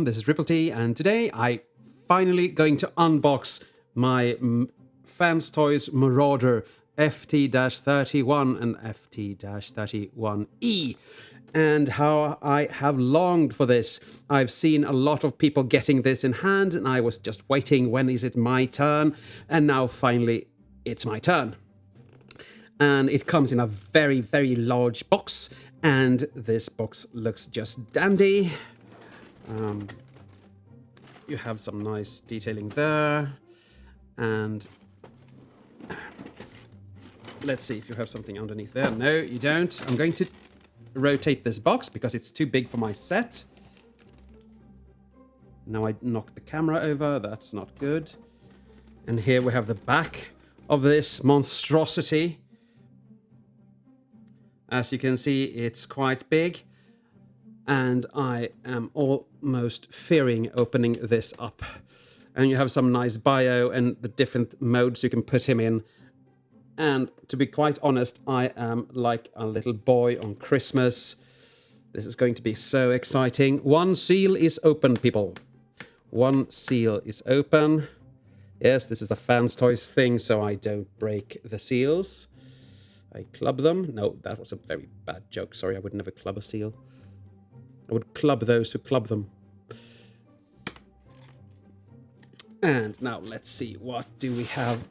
this is Triple T, and today I finally going to unbox my Fans Toys Marauder FT-31 and FT-31E. And how I have longed for this. I've seen a lot of people getting this in hand, and I was just waiting, when is it my turn? And now finally it's my turn. And it comes in a very, very large box, and this box looks just dandy. You have some nice detailing there, and let's see if you have something underneath there. No, you don't. I'm going to rotate this box because it's too big for my set. Now I knocked the camera over. That's not good. And here we have the back of this monstrosity. As you can see, it's quite big, and I am almost fearing opening this up. And you have some nice bio and the different modes you can put him in. And to be quite honest, I am like a little boy on Christmas. This is going to be so exciting. One seal is open, people. One seal is open. Yes, this is a Fans Toys thing, so I don't break the seals. I club them. No, that was a very bad joke. Sorry, I would never club a seal. I would club those who club them. And now let's see, what do we have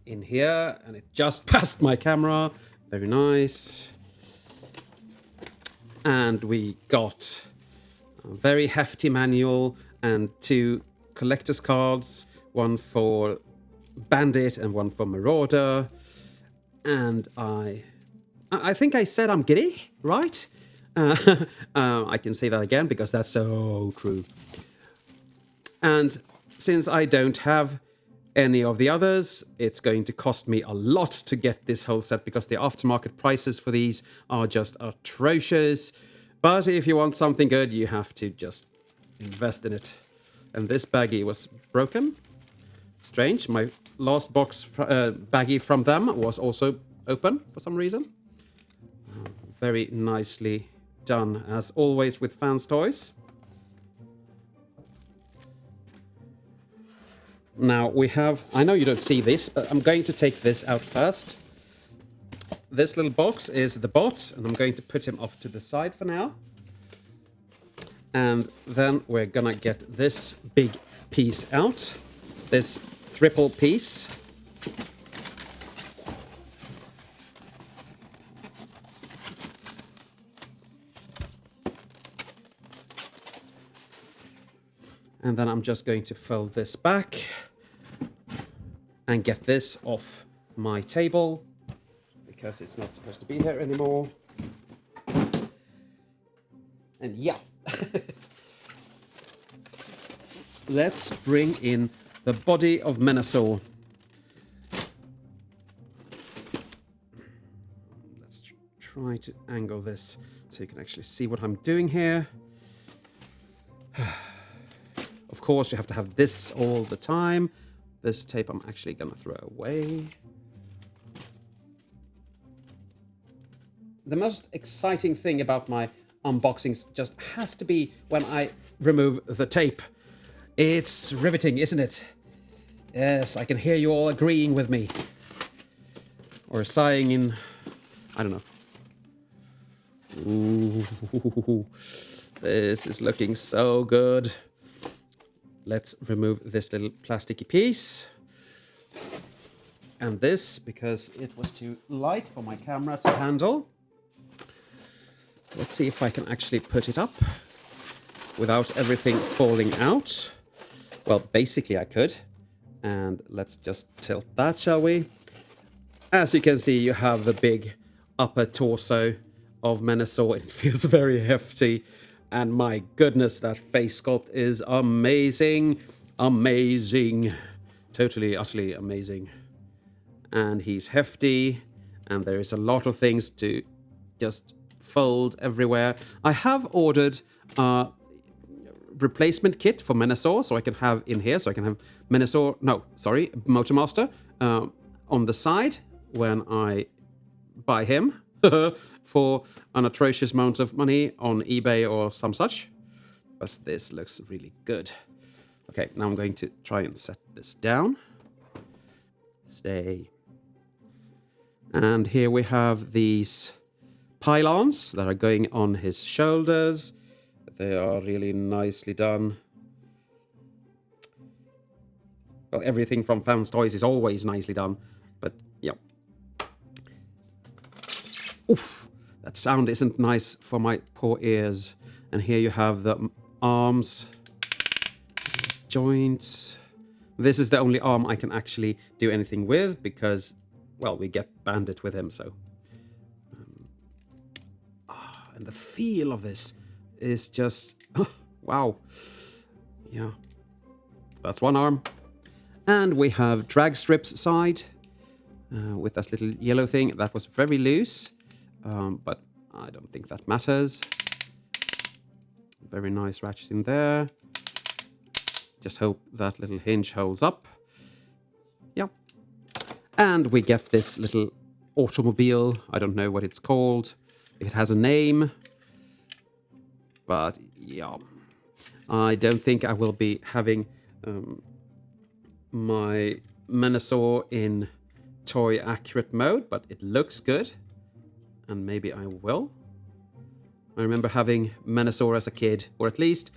in here? And it just passed my camera. Very nice. And we got a very hefty manual and 2 collector's cards. One for Bandit and one for Marauder. And I think I said I'm giddy, right? I can say that again because that's so true. And since I don't have any of the others, it's going to cost me a lot to get this whole set because the aftermarket prices for these are just atrocious. But if you want something good, you have to just invest in it. And this baggie was broken. Strange. My last box baggie from them was also open for some reason. Very nicely done, as always with Fans Toys. Now we have, I know you don't see this, but I'm going to take this out first. This little box is the bot, and I'm going to put him off to the side for now. And then we're gonna get this big piece out. This triple piece. And then I'm just going to fold this back and get this off my table because it's not supposed to be here anymore. And yeah. Let's bring in the body of Menasor. Let's try to angle this so you can actually see what I'm doing here. Of course, you have to have this all the time. This tape I'm actually going to throw away. The most exciting thing about my unboxings just has to be when I remove the tape. It's riveting, isn't it? Yes, I can hear you all agreeing with me. Or sighing in... I don't know. Ooh, this is looking so good. Let's remove this little plasticky piece. And this, because it was too light for my camera to handle. Let's see if I can actually put it up without everything falling out. Well, basically I could. And let's just tilt that, shall we? As you can see, you have the big upper torso of Menasor. It feels very hefty. And my goodness, that face sculpt is amazing. Amazing. Totally, utterly amazing. And he's hefty. And there is a lot of things to just fold everywhere. I have ordered a replacement kit for Menasor, so I can have in here, so I can have Motormaster on the side when I buy him. For an atrocious amount of money on eBay or some such. but this looks really good. Okay, now I'm going to try and set this down. Stay. And here we have these pylons that are going on his shoulders. They are really nicely done. Well, everything from Fans Toys is always nicely done, but yeah. Oof, that sound isn't nice for my poor ears. And here you have the arms, joints. This is the only arm I can actually do anything with because, well, we get Bandit with him, so. And the feel of this is just, wow. Yeah, that's one arm. And we have drag strips side with that little yellow thing. That was very loose, but I don't think that matters. Very nice ratchet in there. Just hope that little hinge holds up. Yeah. And we get this little automobile. I don't know what it's called. It has a name. But yeah. I don't think I will be having my Menasor in toy accurate mode, but it looks good. And maybe I will. I remember having Menasor as a kid, or at least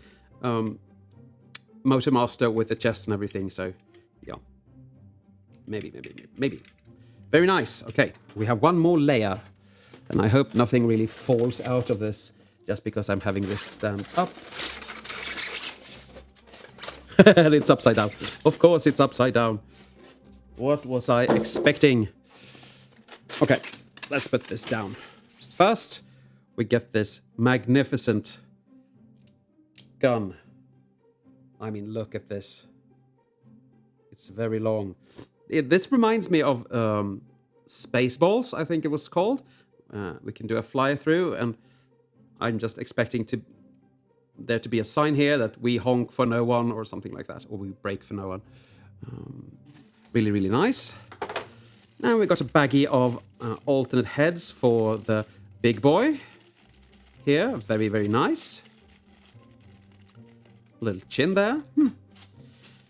Motormaster with the chest and everything, so yeah. Maybe. Very nice. Okay, we have one more layer. And I hope nothing really falls out of this just because I'm having this stand up. And it's upside down. Of course it's upside down. What was I expecting? Okay, let's put this down. First, we get this magnificent gun. I mean, look at this. It's very long. This reminds me of Spaceballs, I think it was called. We can do a fly through, and I'm just expecting there to be a sign here that we honk for no one or something like that, or we brake for no one. Really, really nice. And we got a baggie of alternate heads for the big boy here. Very, very nice. Little chin there.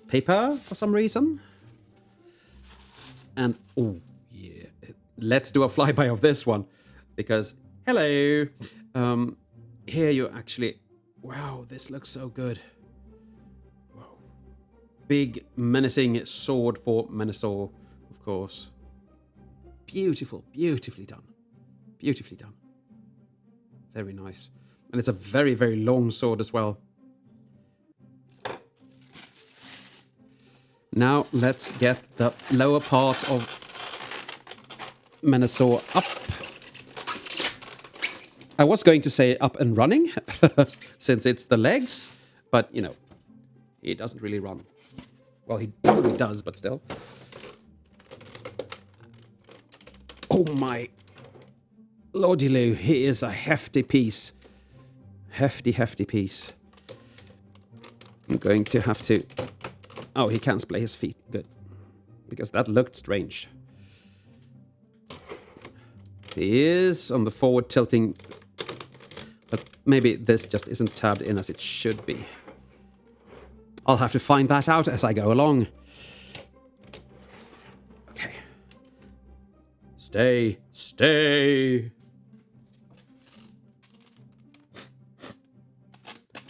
Paper for some reason. And, oh, yeah. Let's do a flyby of this one. Because, hello. Here you actually... Wow, this looks so good. Wow. Big, menacing sword for Menasor, of course. Beautiful, beautifully done. Beautifully done. Very nice. And it's a very, very long sword as well. Now let's get the lower part of Menasor up. I was going to say up and running, since it's the legs, but, you know, he doesn't really run. Well, he probably does, but still. Oh my lordy loo, he is a hefty piece. Hefty, hefty piece. I'm going to have to... Oh, he can't splay his feet. Good. Because that looked strange. He is on the forward tilting... But maybe this just isn't tabbed in as it should be. I'll have to find that out as I go along. Okay. Stay. Stay.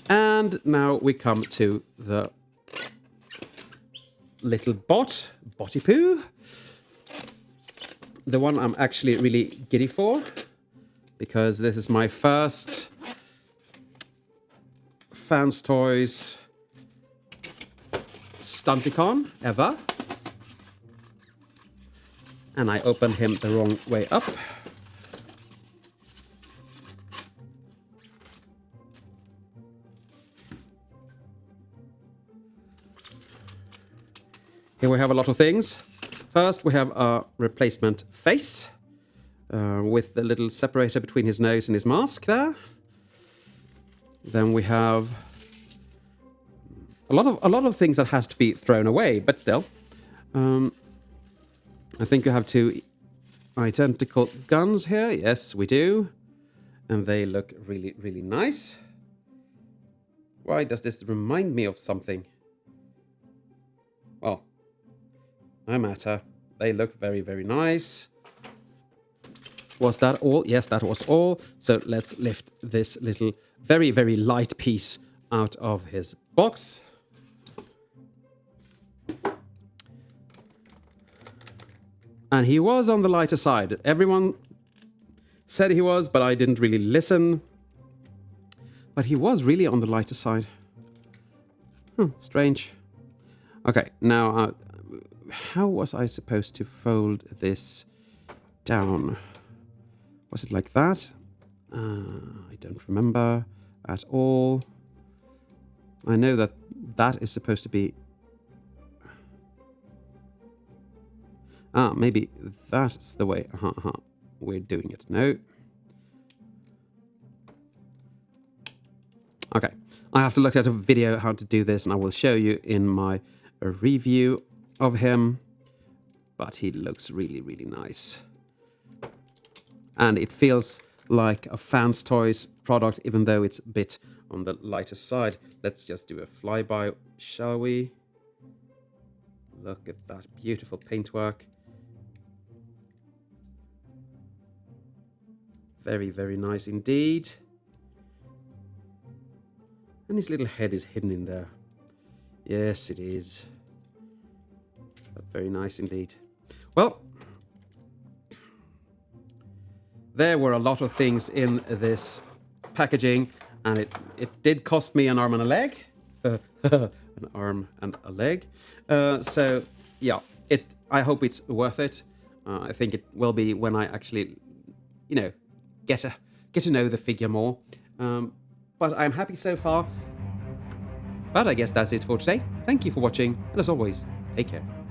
And now we come to the little Botty Poo. The one I'm actually really giddy for. Because this is my first Fans Toys Stunticon ever. And I opened him the wrong way up. Here we have a lot of things. First, we have a replacement face with the little separator between his nose and his mask there. Then we have a lot of things that has to be thrown away, but still. I think you have two identical guns here. Yes, we do. And they look really, really nice. Why does this remind me of something? Well, no matter. They look very, very nice. Was that all? Yes, that was all. So let's lift this little very, very light piece out of his box. And he was on the lighter side. Everyone said he was, but I didn't really listen. But he was really on the lighter side. Strange. Okay, now, how was I supposed to fold this down? Was it like that? I don't remember at all. I know that that is supposed to be... maybe that's the way we're doing it. No. Okay, I have to look at a video how to do this, and I will show you in my review of him. But he looks really, really nice. And it feels like a Fans Toys product, even though it's a bit on the lighter side. Let's just do a flyby, shall we? Look at that beautiful paintwork. Very, very nice indeed. And his little head is hidden in there. Yes, it is. But very nice indeed. Well, there were a lot of things in this packaging, and it did cost me an arm and a leg. An arm and a leg. So, yeah, I hope it's worth it. I think it will be when I actually, you know, get to know the figure more. But I'm happy so far. But I guess that's it for today. Thank you for watching, and as always, take care.